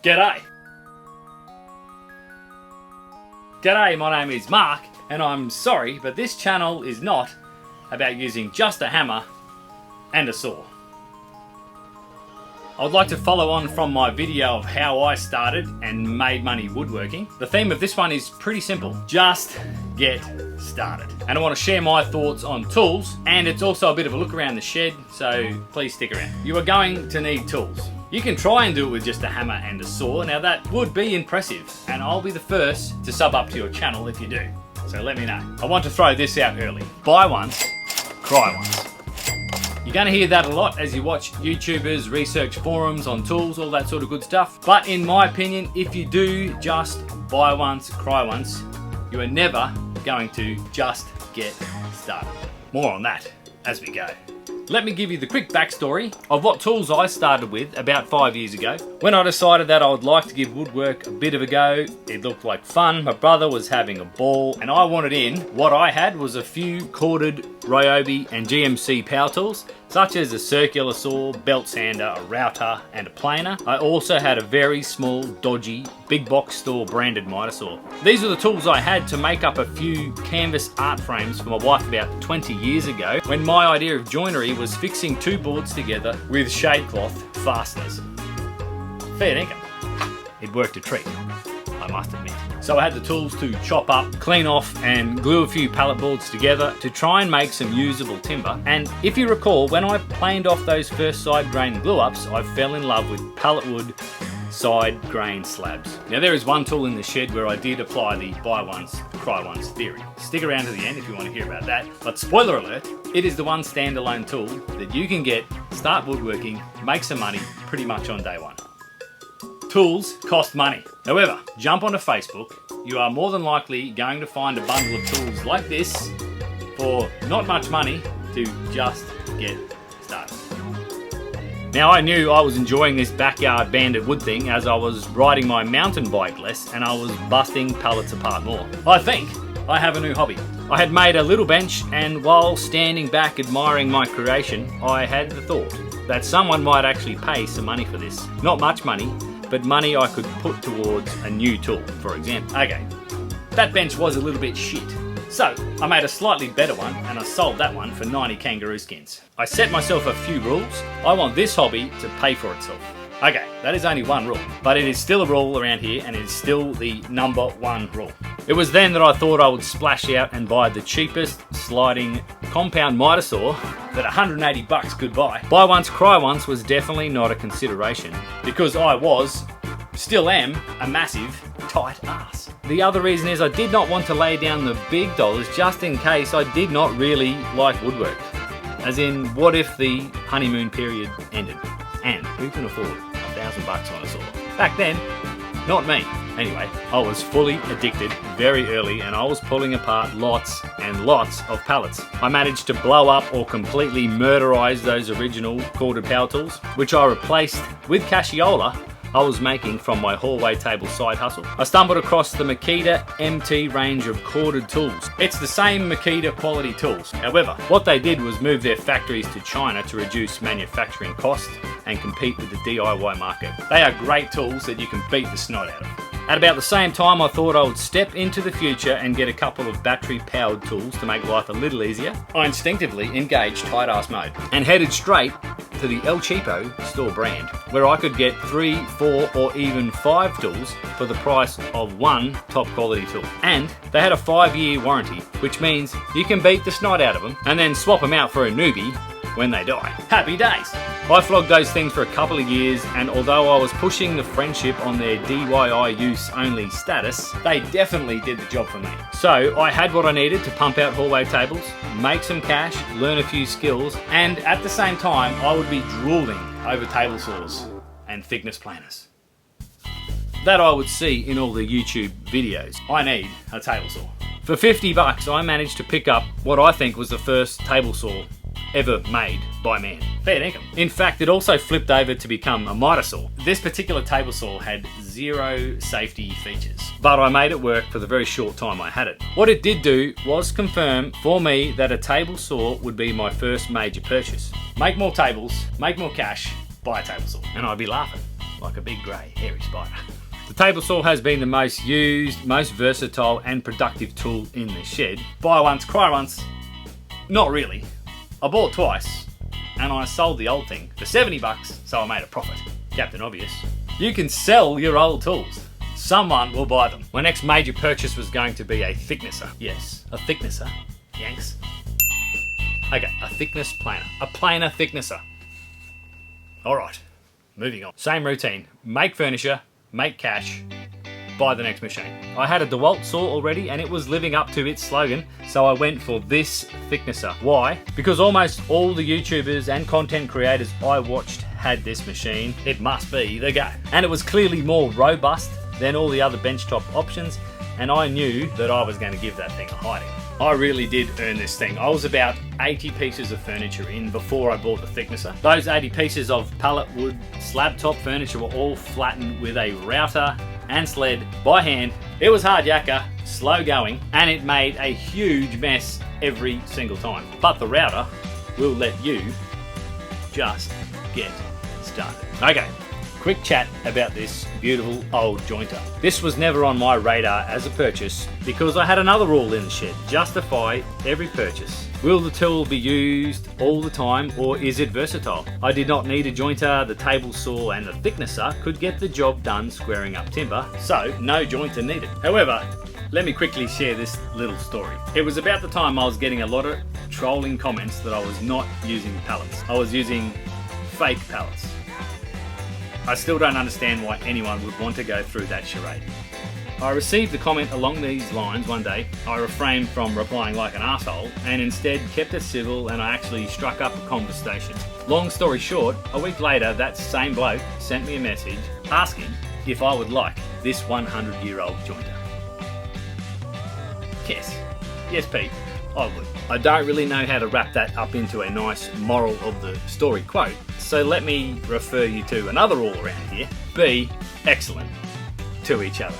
G'day! G'day, my name is Mark, and I'm sorry, but this channel is not about using just a hammer and a saw. I would like to follow on from my video of how I started and made money woodworking. The theme of this one is pretty simple. Just get started. And I want to share my thoughts on tools, and it's also a bit of a look around the shed, so please stick around. You are going to need tools. You can try and do it with just a hammer and a saw. Now that would be impressive, and I'll be the first to sub up to your channel if you do. So let me know. I want to throw this out early. Buy once, cry once. You're going to hear that a lot as you watch YouTubers, research forums on tools, all that sort of good stuff. But in my opinion, if you do just buy once, cry once, you are never going to just get started. More on that as we go. Let me give you the quick backstory of what tools I started with about 5 years ago. When I decided that I would like to give woodwork a bit of a go, it looked like fun, my brother was having a ball, and I wanted in. What I had was a few corded Ryobi and GMC power tools, such as a circular saw, belt sander, a router, and a planer. I also had a very small, dodgy, big box store branded miter saw. These are the tools I had to make up a few canvas art frames for my wife about 20 years ago, when my idea of joinery was fixing two boards together with shade cloth fasteners. Fair dinkum. It worked a treat, I must admit. So I had the tools to chop up, clean off, and glue a few pallet boards together to try and make some usable timber. And if you recall, when I planed off those first side grain glue ups, I fell in love with pallet wood side grain slabs. Now there is one tool in the shed where I did apply the buy once, cry once theory. Stick around to the end if you want to hear about that. But spoiler alert, it is the one standalone tool that you can get, start woodworking, make some money pretty much on day one. Tools cost money. However, jump onto Facebook, you are more than likely going to find a bundle of tools like this for not much money to just get started. Now I knew I was enjoying this backyard bandit wood thing as I was riding my mountain bike less and I was busting pallets apart more. I think I have a new hobby. I had made a little bench, and while standing back admiring my creation, I had the thought that someone might actually pay some money for this. Not much money, but money I could put towards a new tool, for example. Okay, that bench was a little bit shit. So I made a slightly better one, and I sold that one for 90 kangaroo skins. I set myself a few rules. I want this hobby to pay for itself. Okay, that is only one rule, but it is still a rule around here, and it is still the #1 rule. It was then that I thought I would splash out and buy the cheapest sliding compound miter saw that 180 bucks could buy. Buy once, cry once was definitely not a consideration, because I was, still am, a massive tight ass. The other reason is I did not want to lay down the big dollars just in case I did not really like woodwork. As in, what if the honeymoon period ended? And who can afford $1,000 on a saw? Back then, not me. Anyway, I was fully addicted very early, and I was pulling apart lots and lots of pallets. I managed to blow up or completely murderize those original corded power tools, which I replaced with cassiola I was making from my hallway table side hustle. I stumbled across the Makita MT range of corded tools. It's the same Makita quality tools. However, what they did was move their factories to China to reduce manufacturing costs and compete with the DIY market. They are great tools that you can beat the snot out of. At about the same time, I thought I would step into the future and get a couple of battery-powered tools to make life a little easier. I instinctively engaged tight-ass mode and headed straight to the El Cheapo store brand, where I could get 3, 4, or even 5 tools for the price of one top-quality tool. And they had a 5-year warranty, which means you can beat the snot out of them and then swap them out for a newbie when they die. Happy days! I flogged those things for a couple of years, and although I was pushing the friendship on their DIY use only status, they definitely did the job for me. So I had what I needed to pump out hallway tables, make some cash, learn a few skills, and at the same time I would be drooling over table saws and thickness planers that I would see in all the YouTube videos. I need a table saw. For 50 bucks I managed to pick up what I think was the first table saw ever made by man. Fair dinkum. In fact, it also flipped over to become a miter saw. This particular table saw had 0 safety features, but I made it work for the very short time I had it. What it did do was confirm for me that a table saw would be my first major purchase. Make more tables, make more cash, buy a table saw. And I'd be laughing. like a big grey hairy spider. The table saw has been the most used, most versatile and productive tool in the shed. Buy once, cry once. Not really. I bought twice and I sold the old thing for 70 bucks, so I made a profit. Captain Obvious. You can sell your old tools. Someone will buy them. My next major purchase was going to be a thicknesser. Yes, a thicknesser. Yanks. Okay, a thickness planer. A planer thicknesser. Alright, moving on. Same routine. Make furniture, make cash, buy the next machine. I had a DeWalt saw already and it was living up to its slogan, so I went for this thicknesser. Why? Because almost all the YouTubers and content creators I watched had this machine. It must be the go. And it was clearly more robust than all the other benchtop options, and I knew that I was going to give that thing a hiding. I really did earn this thing. I was about 80 pieces of furniture in before I bought the thicknesser. Those 80 pieces of pallet wood slab top furniture were all flattened with a router and sled by hand. It was hard yakka, slow going, and it made a huge mess every single time. But the router will let you just get started. Okay, quick chat about this beautiful old jointer. This was never on my radar as a purchase because I had another rule in the shed: justify every purchase. Will the tool be used all the time, or is it versatile? I did not need a jointer. The table saw and the thicknesser could get the job done squaring up timber, so no jointer needed. However, let me quickly share this little story. It was about the time I was getting a lot of trolling comments that I was not using pallets. I was using fake pallets. I still don't understand why anyone would want to go through that charade. I received a comment along these lines one day. I refrained from replying like an arsehole and instead kept it civil, and I actually struck up a conversation. Long story short, a week later that same bloke sent me a message asking if I would like this 100-year-old jointer. Yes Pete, I would. I don't really know how to wrap that up into a nice moral of the story quote, so let me refer you to another rule around here: be excellent to each other.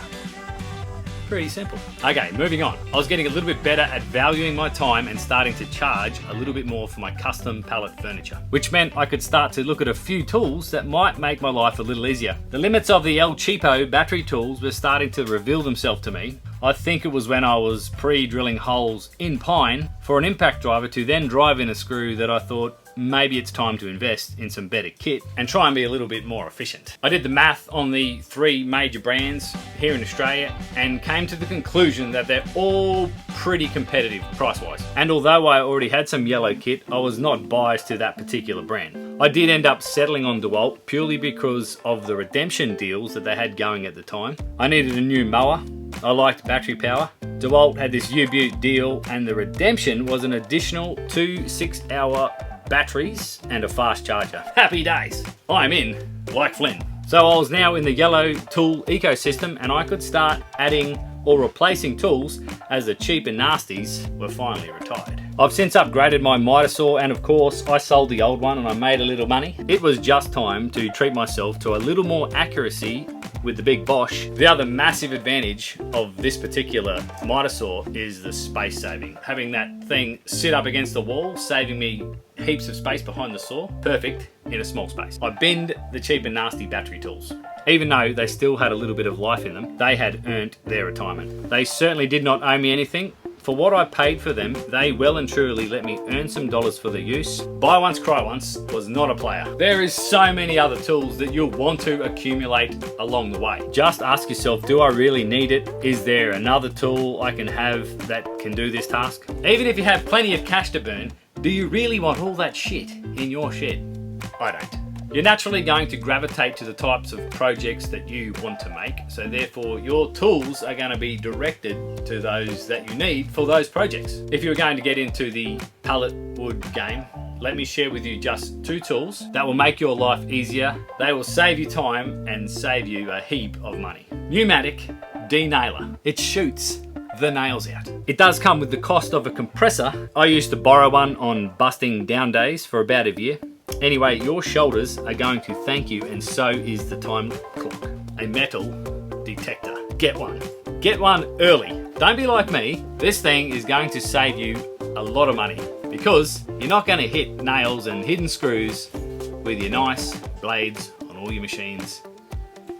Pretty simple. Okay, moving on. I was getting a little bit better at valuing my time and starting to charge a little bit more for my custom pallet furniture, which meant I could start to look at a few tools that might make my life a little easier. The limits of the El Cheapo battery tools were starting to reveal themselves to me. I think it was when I was pre-drilling holes in pine for an impact driver to then drive in a screw that I thought maybe it's time to invest in some better kit and try and be a little bit more efficient. I did the math on the 3 major brands here in Australia and came to the conclusion that they're all pretty competitive price-wise. And although I already had some yellow kit, I was not biased to that particular brand. I did end up settling on DeWalt purely because of the redemption deals that they had going at the time. I needed a new mower. I liked battery power. DeWalt had this U-Butte deal, and the redemption was an additional 2 6-hour batteries and a fast charger. Happy days. I'm in, like Flynn. So I was now in the yellow tool ecosystem, and I could start adding or replacing tools as the cheap and nasties were finally retired. I've since upgraded my miter saw, and of course I sold the old one and I made a little money. It was just time to treat myself to a little more accuracy with the big Bosch. The other massive advantage of this particular miter saw is the space saving. Having that thing sit up against the wall, saving me heaps of space behind the saw. Perfect in a small space. I binned the cheap and nasty battery tools. Even though they still had a little bit of life in them, they had earned their retirement. They certainly did not owe me anything. For what I paid for them, they well and truly let me earn some dollars for their use. Buy once, cry once was not a player. There is so many other tools that you'll want to accumulate along the way. Just ask yourself, do I really need it? Is there another tool I can have that can do this task? Even if you have plenty of cash to burn, do you really want all that shit in your shed? I don't. You're naturally going to gravitate to the types of projects that you want to make, so therefore your tools are going to be directed to those that you need for those projects. If you're going to get into the pallet wood game, let me share with you just 2 tools that will make your life easier. They will save you time and save you a heap of money. Pneumatic denailer. It shoots the nails out. It does come with the cost of a compressor. I used to borrow one on busting down days for about a year. Anyway, your shoulders are going to thank you, and so is the time clock. A metal detector. Get one. Get one early. Don't be like me. This thing is going to save you a lot of money because you're not going to hit nails and hidden screws with your nice blades on all your machines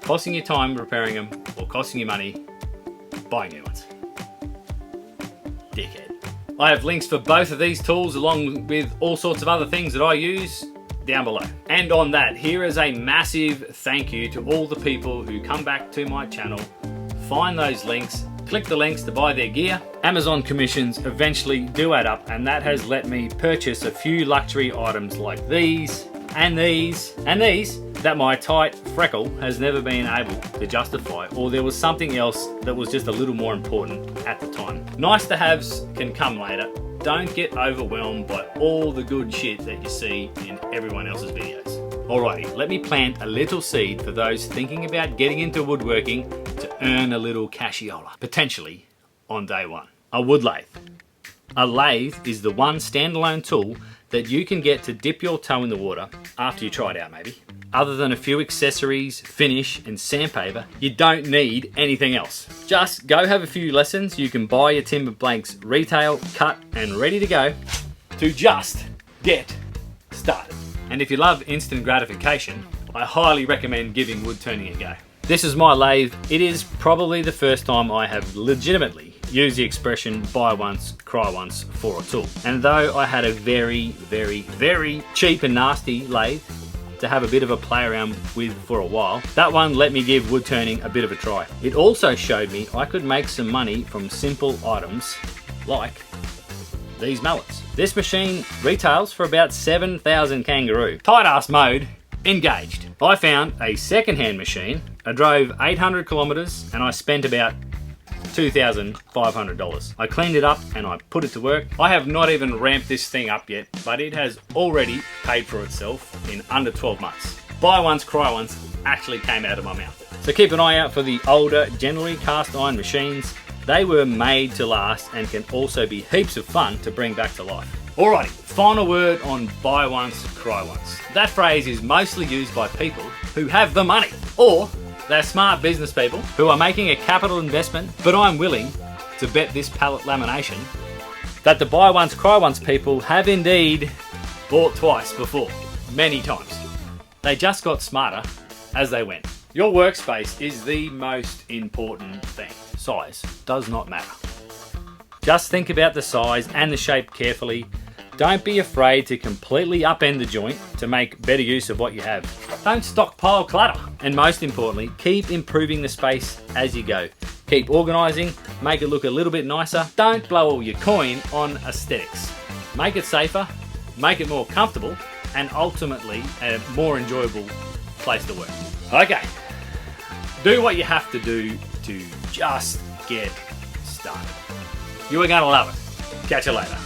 costing you time repairing them or costing you money buying new ones. Dickhead. I have links for both of these tools along with all sorts of other things that I use down below. And on that, here is a massive thank you to all the people who come back to my channel, find those links, click the links to buy their gear. Amazon commissions eventually do add up, and that has let me purchase a few luxury items like these and these and these that my tight freckle has never been able to justify, or there was something else that was just a little more important at the time. Nice to haves can come later. Don't get overwhelmed by all the good shit that you see in everyone else's videos. Alrighty, let me plant a little seed for those thinking about getting into woodworking to earn a little cashiola, potentially on day one. A wood lathe. A lathe is the one standalone tool that you can get to dip your toe in the water after you try it out maybe. Other than a few accessories, finish and sandpaper, you don't need anything else. Just go have a few lessons. You can buy your timber blanks retail, cut and ready to go to just get started. And if you love instant gratification, I highly recommend giving wood turning a go. This is my lathe. It is probably the first time I have legitimately used the expression buy once, cry once for a tool. And though I had a very, very, very cheap and nasty lathe to have a bit of a play around with for a while, that one let me give wood turning a bit of a try. It also showed me I could make some money from simple items like these mallets. This machine retails for about 7,000 kangaroo. Tight ass mode, engaged. I found a second-hand machine. I drove 800 kilometers and I spent about $2,500. I cleaned it up and I put it to work. I have not even ramped this thing up yet, but it has already paid for itself in under 12 months. Buy once, cry once actually came out of my mouth. So keep an eye out for the older, generally cast iron machines. They were made to last and can also be heaps of fun to bring back to life. Alrighty, final word on buy once, cry once. That phrase is mostly used by people who have the money, or they're smart business people who are making a capital investment, but I'm willing to bet this pallet lamination that the buy once, cry once people have indeed bought twice before, many times. They just got smarter as they went. Your workspace is the most important thing. Size does not matter. Just think about the size and the shape carefully. Don't be afraid to completely upend the joint to make better use of what you have. Don't stockpile clutter. And most importantly, keep improving the space as you go. Keep organising, make it look a little bit nicer. Don't blow all your coin on aesthetics. Make it safer, make it more comfortable, and ultimately a more enjoyable place to work. Okay, do what you have to do to just get started. You are going to love it. Catch you later.